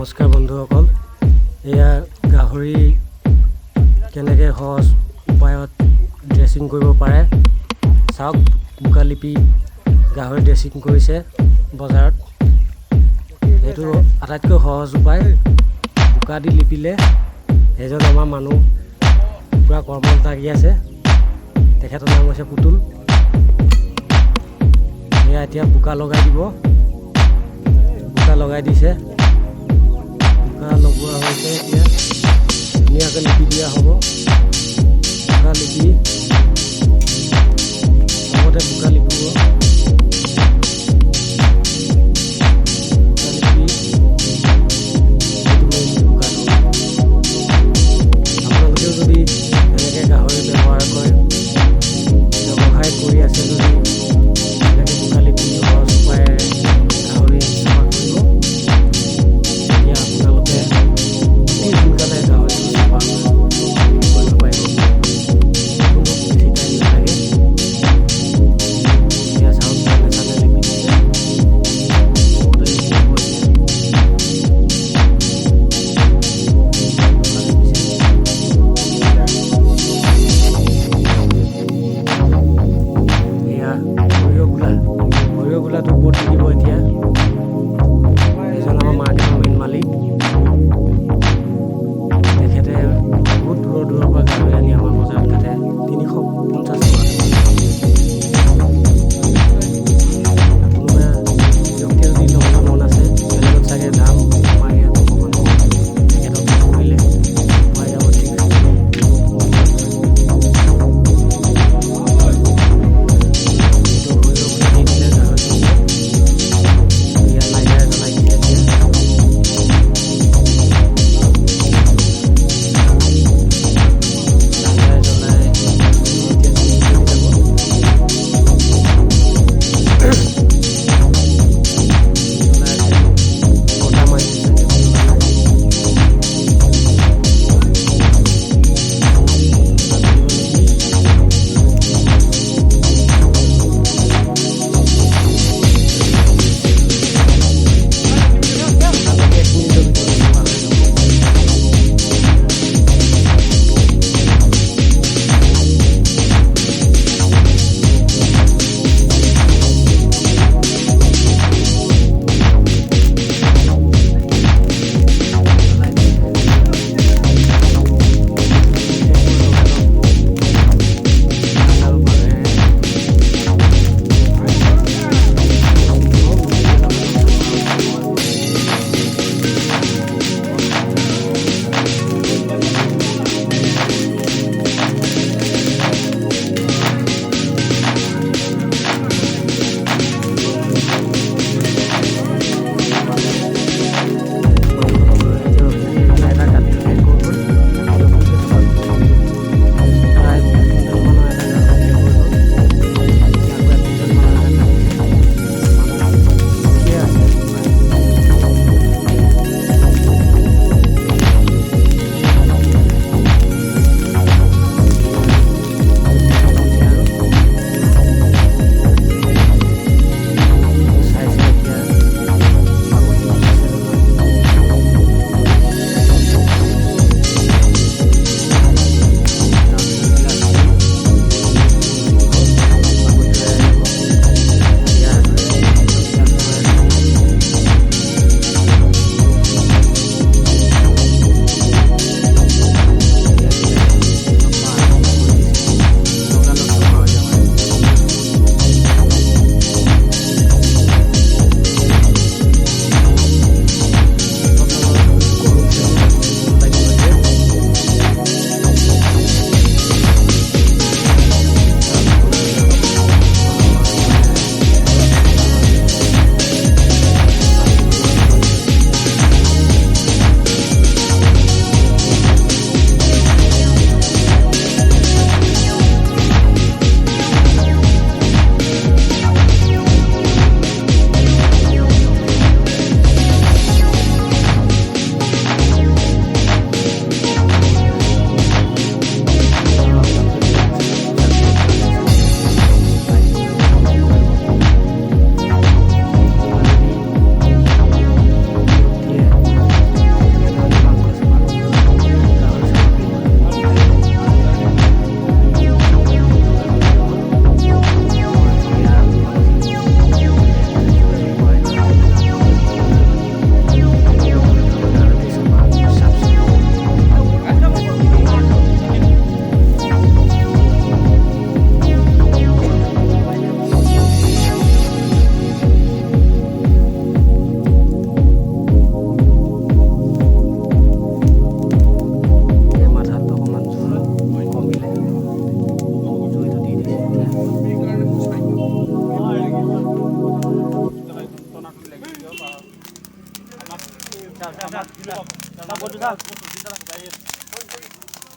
নমস্কাৰ বন্ধুসকল, এয়া গাহৰি কেনেকৈ সহজ উপায়ত ড্ৰেছিং কৰিব পাৰে চাওক। বোকা লিপি গাহৰি ড্ৰেছিং কৰিছে বজাৰত। এইটো আটাইতকৈ সহজ উপায়। বোকা দি লিপিলে এজন আমাৰ মানুহ পূৰা কৰ্মত লাগি আছে। তেখেতৰ নাম হৈছে পুতুল। এয়া এতিয়া বোকা লগাই দিব। বোকা লগাই দিছে। বোকা লগোৱা হৈছে। এতিয়া ধুনীয়াকৈ লিপি দিয়া হ'ব। বোকা লিপি লগতে বোকা লিপিব। আপোনালোকেও যদি এনেকৈ গাহৰি ব্যৱহাৰ কৰে, ব্যৱসায় কৰি আছে যদি এনেকৈ বোকা লিপি সহজ উপায়েৰে গাহৰি চাফা কৰিব, তেতিয়া আপোনালোকে অতি সোনকালে গাহৰিটো চাফা কৰিব পাৰিব। কোনো বেছি টাইম নালাগে। এতিয়া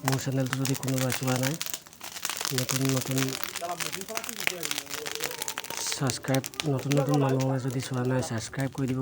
মোৰ চেনেলটো যদি কোনোবাই চোৱা নাই নতুন ছাবস্ক্ৰাইব নতুন মানুহে যদি চোৱা নাই ছাবস্ক্ৰাইব কৰি দিব।